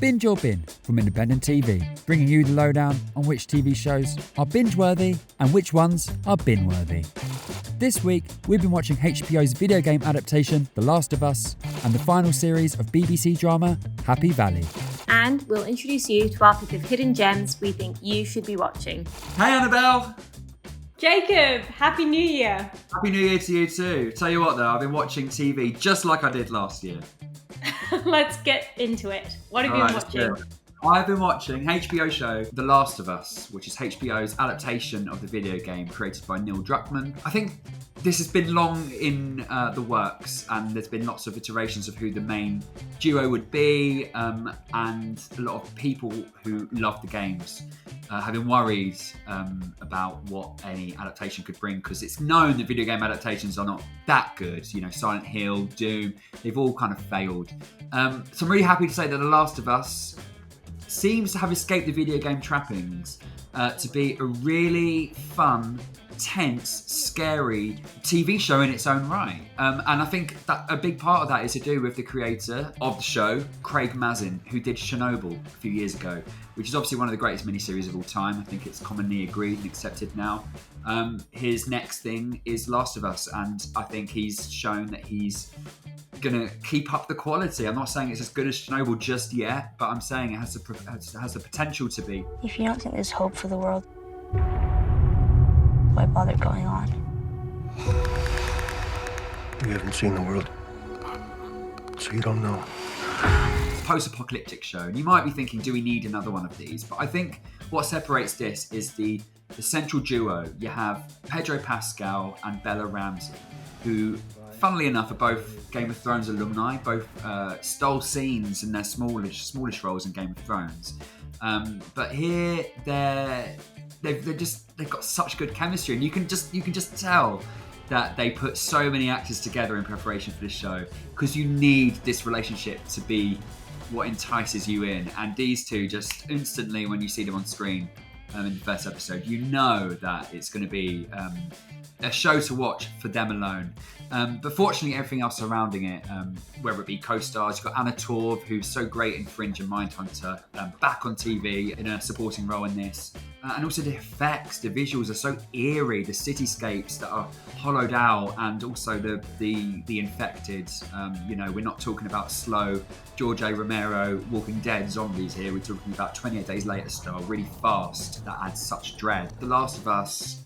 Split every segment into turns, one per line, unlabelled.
Binge or Bin from Independent TV, bringing you the lowdown on which TV shows are binge-worthy and which ones are bin-worthy. This week, we've been watching HBO's video game adaptation, The Last of Us, and the final series of BBC drama, Happy Valley.
And we'll introduce you to our pick of hidden gems we think you should be watching.
Hey Annabel!
Jacob, Happy New Year!
Happy New Year to you too. Tell you what though, I've been watching TV just like I did last year.
Let's get into it. What have you been watching?
I've been watching HBO show The Last of Us, which is HBO's adaptation of the video game created by Neil Druckmann. I think this has been long in the works, and there's been lots of iterations of who the main duo would be, and a lot of people who love the games have been worried about what any adaptation could bring, because it's known that video game adaptations are not that good. You know, Silent Hill, Doom, they've all kind of failed. So I'm really happy to say that The Last of Us seems to have escaped the video game trappings to be a really fun, tense, scary TV show in its own right. And I think that a big part of that is to do with the creator of the show, Craig Mazin, who did Chernobyl a few years ago, which is obviously one of the greatest miniseries of all time. I think it's commonly agreed and accepted now. His next thing is Last of Us, and I think he's shown that he's going to keep up the quality. I'm not saying it's as good as Chernobyl just yet, but I'm saying it has the potential to be.
If you don't think there's hope for the world, why bother going on?
You haven't seen the world, so you don't know.
It's a post-apocalyptic show, and you might be thinking, do we need another one of these? But I think what separates this is the central duo. You have Pedro Pascal and Bella Ramsey, who, funnily enough, are both Game of Thrones alumni, both stole scenes in their smallish roles in Game of Thrones. But here they've got such good chemistry, and you can just tell that they put so many actors together in preparation for this show, because you need this relationship to be what entices you in. And these two, just instantly when you see them on screen in the first episode, you know that it's going to be a show to watch for them alone. But fortunately, everything else surrounding it, whether it be co-stars, you've got Anna Torv, who's so great in Fringe and Mindhunter, back on TV in a supporting role in this. And also the effects, the visuals are so eerie, the cityscapes that are hollowed out, and also the infected. We're not talking about slow George A. Romero Walking Dead zombies here. We're talking about 28 Days Later style, really fast, that adds such dread. The Last of Us,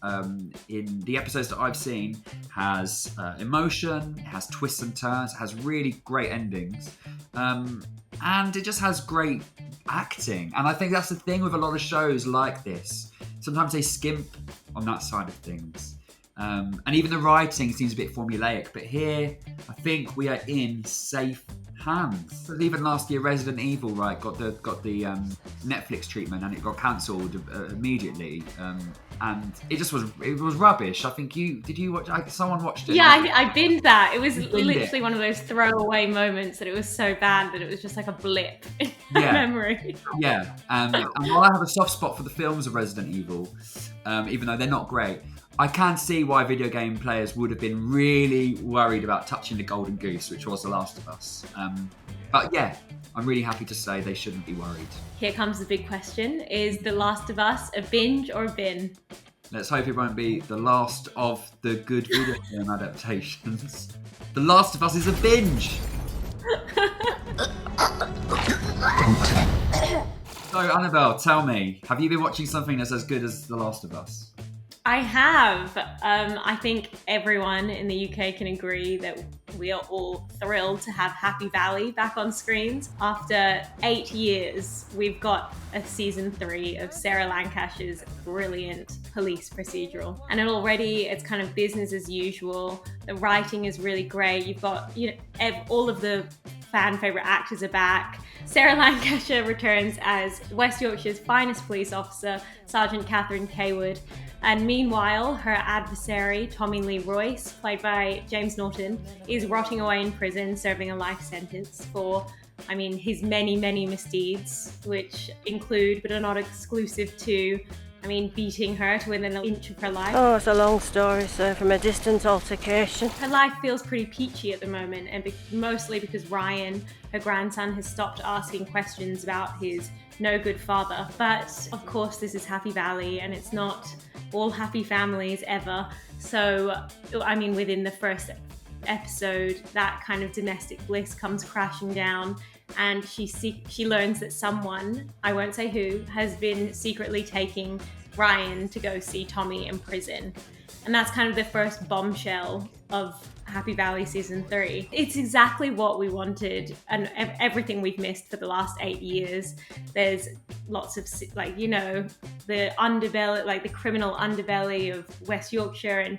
in the episodes that I've seen, has emotion, it has twists and turns, it has really great endings, and it just has great acting. And I think that's the thing with a lot of shows like this. Sometimes they skimp on that side of things. And even the writing seems a bit formulaic. But here, I think we are in safe hands. But even last year, Resident Evil, right, got the Netflix treatment, and it got cancelled immediately. And it was rubbish. I think did you watch? Someone watched it.
Yeah, I binged that. It was literally one of those throwaway moments that it was so bad that it was just like a blip in my memory.
Yeah, and while I have a soft spot for the films of Resident Evil, even though they're not great, I can see why video game players would have been really worried about touching the golden goose, which was The Last of Us. But yeah, I'm really happy to say they shouldn't be worried.
Here comes the big question. Is The Last of Us a binge or a bin?
Let's hope it won't be the last of the good video game adaptations. The Last of Us is a binge! So, Annabel, tell me, have you been watching something that's as good as The Last of Us?
I have. I think everyone in the UK can agree that we are all thrilled to have Happy Valley back on screens. After 8 years, we've got a season 3 of Sarah Lancashire's brilliant police procedural. And it's kind of business as usual. The writing is really great. You've got, all of the fan favourite actors are back. Sarah Lancashire returns as West Yorkshire's finest police officer, Sergeant Catherine Kaywood. And meanwhile, her adversary, Tommy Lee Royce, played by James Norton, is rotting away in prison, serving a life sentence for, his many, many misdeeds, which include, but are not exclusive to, I mean, beating her to within an inch of her life.
Oh, it's a long story, so from a distant altercation.
Her life feels pretty peachy at the moment, and mostly because Ryan, her grandson, has stopped asking questions about his no-good father. But of course, this is Happy Valley, and it's not all happy families ever. So, I mean, within the first episode, that kind of domestic bliss comes crashing down, and she learns that someone, I won't say who, has been secretly taking Ryan to go see Tommy in prison. And that's kind of the first bombshell of Happy Valley season 3. It's exactly what we wanted and everything we've missed for the last 8 years. There's lots of, like, you know, the underbelly, like the criminal underbelly of West Yorkshire, and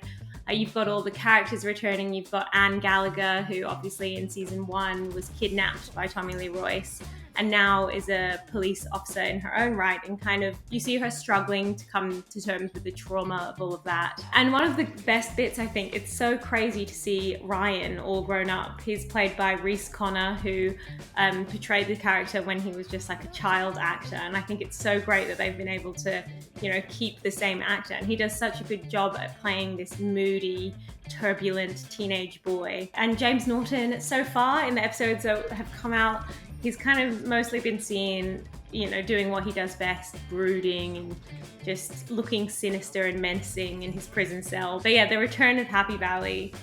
you've got all the characters returning. You've got Anne Gallagher, who obviously in season 1 was kidnapped by Tommy Lee Royce and now is a police officer in her own right, and kind of you see her struggling to come to terms with the trauma of all of that. And one of the best bits, I think, it's so crazy to see Ryan all grown up. He's played by Rhys Connor, who portrayed the character when he was just like a child actor, and I think it's so great that they've been able to, you know, keep the same actor, and he does such a good job at playing this moody, turbulent teenage boy. And James Norton, so far in the episodes that have come out, he's kind of mostly been seen, you know, doing what he does best, brooding and just looking sinister and menacing in his prison cell. But yeah, the return of Happy Valley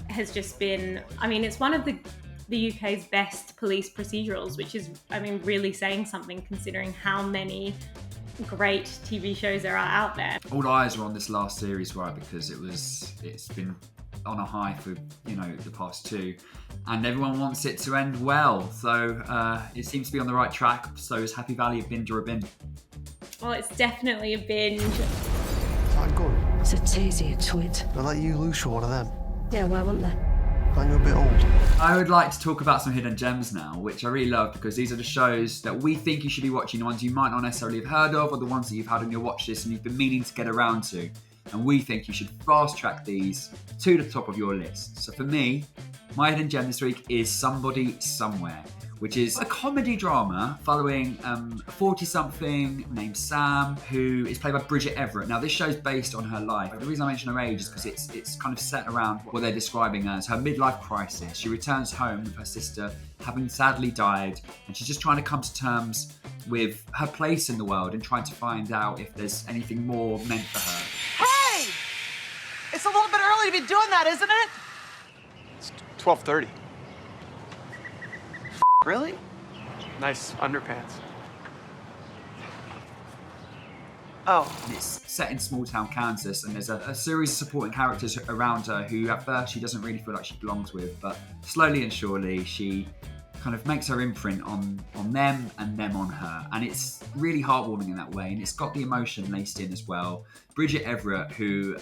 has just been, I mean, it's one of the UK's best police procedurals, which is, I mean, really saying something considering how many great TV shows there are out there.
All eyes are on this last series, right? Because it's been on a high for, you know, the past 2, and everyone wants it to end well. So it seems to be on the right track. So is Happy Valley a binge or a bin?
Well, it's definitely a binge.
Is that good?
It's a teasy, a twit.
They'll let you loose for one of them.
Yeah, why wouldn't they?
Aren't you a bit old?
I would like to talk about some hidden gems now, which I really love, because these are the shows that we think you should be watching, the ones you might not necessarily have heard of, or the ones that you've had on your watch list and you've been meaning to get around to. And we think you should fast track these to the top of your list. So for me, my hidden gem this week is Somebody Somewhere, which is a comedy drama following a 40-something named Sam, who is played by Bridget Everett. Now, this show's based on her life. The reason I mention her age is because it's kind of set around what they're describing as her midlife crisis. She returns home with her sister, having sadly died, and she's just trying to come to terms with her place in the world and trying to find out if there's anything more meant for her.
Hey! It's a little bit early to be doing that, isn't it?
It's 12:30.
Really?
Nice underpants.
Oh.
It's set in small town Kansas, and there's a series of supporting characters around her who at first she doesn't really feel like she belongs with, but slowly and surely she kind of makes her imprint on them and them on her, and it's really heartwarming in that way, and it's got the emotion laced in as well. Bridget Everett, who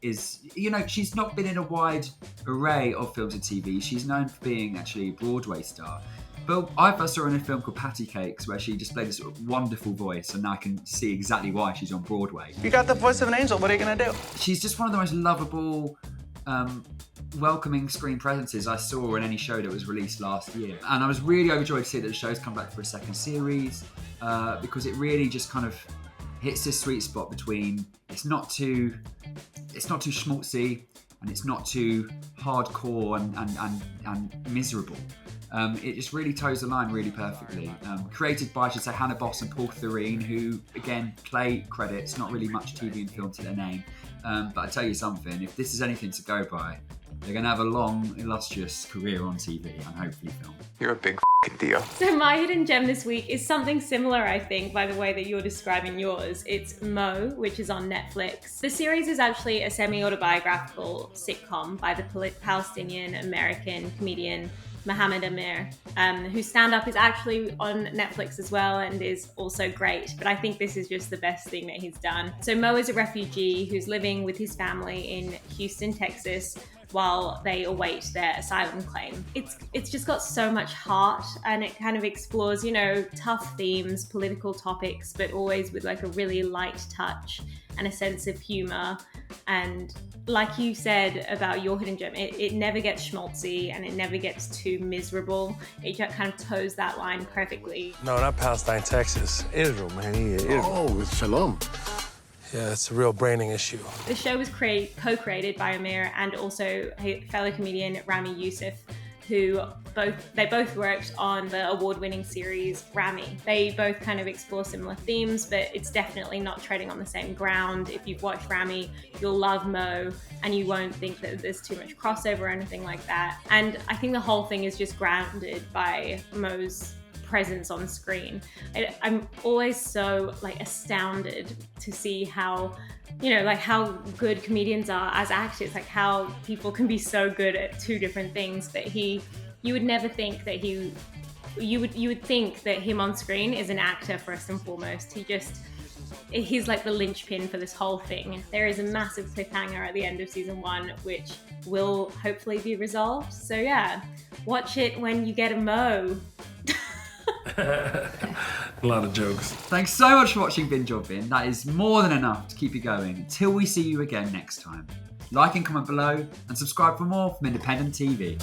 is, you know, she's not been in a wide array of films and TV. She's known for being actually a Broadway star. But I first saw her in a film called Patty Cakes, where she displayed this wonderful voice, and now I can see exactly why she's on Broadway.
You got the voice of an angel. What are you going to do?
She's just one of the most lovable, welcoming screen presences I saw in any show that was released last year. And I was really overjoyed to see that the show's come back for a second series, because it really just kind of hits this sweet spot between it's not too schmaltzy and it's not too hardcore and miserable. It just really toes the line really perfectly. Created by, I should say, Hannah Boss and Paul Thurene, who, again, play credits, not really much TV and film to their name. But I tell you something, if this is anything to go by, they're going to have a long, illustrious career on TV and hopefully film.
You're a big deal.
So my hidden gem this week is something similar, I think, by the way that you're describing yours. It's Mo, which is on Netflix. The series is actually a semi-autobiographical sitcom by the Palestinian-American comedian Mohammed Amir, whose stand-up is actually on Netflix as well and is also great, but I think this is just the best thing that he's done. So Mo is a refugee who's living with his family in Houston, Texas, while they await their asylum claim. It's just got so much heart, and it kind of explores, you know, tough themes, political topics, but always with like a really light touch and a sense of humor. And like you said about your hidden gem, it never gets schmaltzy and it never gets too miserable. It just kind of toes that line perfectly.
No, not Palestine, Texas. Israel, man. Israel.
Oh, it's Shalom. Yeah, it's a real braining issue.
The show was co-created by Amir and also fellow comedian Rami Youssef, who both worked on the award-winning series Rami. They both kind of explore similar themes, but it's definitely not treading on the same ground. If you've watched Rami, you'll love Mo, and you won't think that there's too much crossover or anything like that. And I think the whole thing is just grounded by Mo's presence on screen. I'm always so astounded to see how, how good comedians are as actors, how people can be so good at two different things. But you would never think that you would think that him on screen is an actor first and foremost. He's like the linchpin for this whole thing. There is a massive cliffhanger at the end of season 1, which will hopefully be resolved. So yeah, watch it when you get a Mo.
A lot of jokes.
Thanks so much for watching Binge or Bin. That is more than enough to keep you going until we see you again next time. Like and comment below and subscribe for more from independent TV.